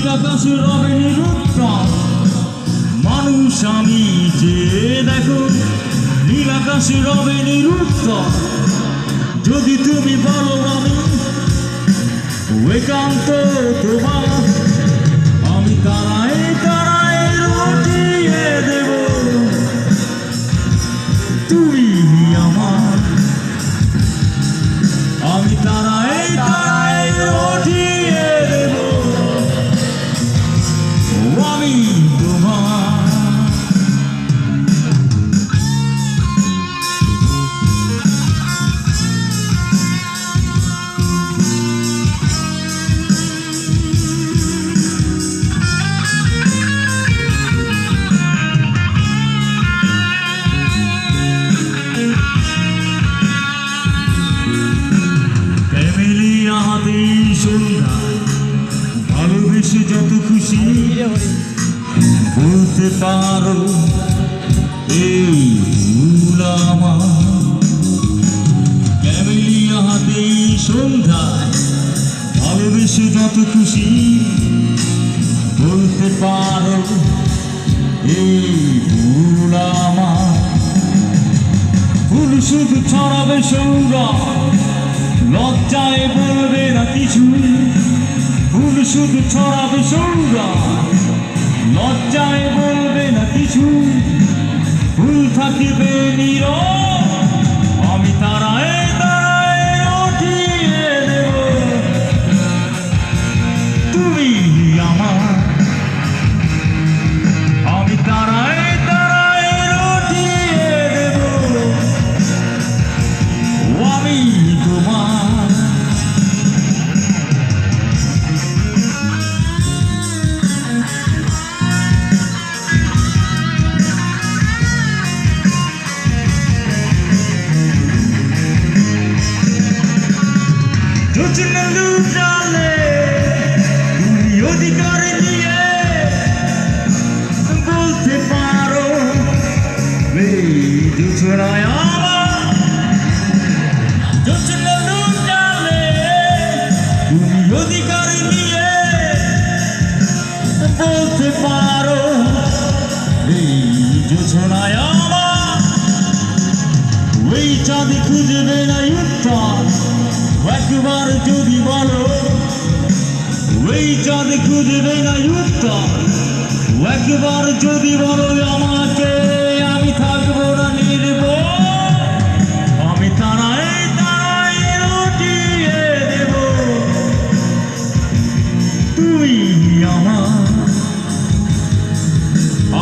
নীল আকাশে রবে নিরুত্তম মানুষ আমি যে দেখো নীল আকাশে রবে নিরুত্তম যদি তুমি বলো আমি একান্ত তোমার আমি তারায় তারায় রটিয়ে দেব তুমি আমার আমি তারায় তারায় রটিয়ে দেব আমি তোমার ভালোবেসে যত খুশি বলতে পারো এই ভুল আমার ক্যামেলিয়া হাতে সন্ধ্যায় ভালোবেসে যত খুশি বলতে পারো এই ভুল আমার ফুল শুধু ছড়াবে সৌরভ লজ্জায় বলবে না কিছু ফুল শুধু ছড়াবে সৌরভ লজ্জায় বলবে না কিছু ফুল থাকিবে নীরব আমি তারায় তারায় রটিয়ে দেব তুমি আমার আমি তারায় তারায় রটিয়ে দেব আমি তোমার তুমি অধিকার নিয়ে বলতে পারো জোছনায় তুমি অধিকার নিয়ে বলতে পারো জোছনায় ওই চাঁদ খুঁজবে না উত্তর একবার যদি বলো ওই চাঁদ খুঁজবে না উত্তর একবার যদি বলো আমাকে আমি থাকবো না নির্ভর আমি তারায় তারায় রটিয়ে দেব তুমি আমার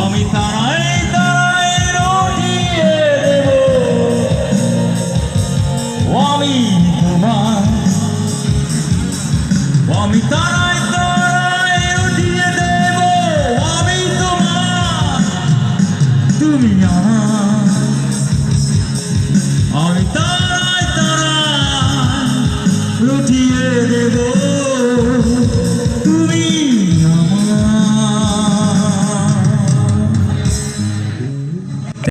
আমি তারায় তারায় রটিয়ে দেব আমি তোমার আমি তারায় তারায় রটিয়ে দেব আমি তোমার তুমি আমার আমি তারায় তারায় রটিয়ে দেব।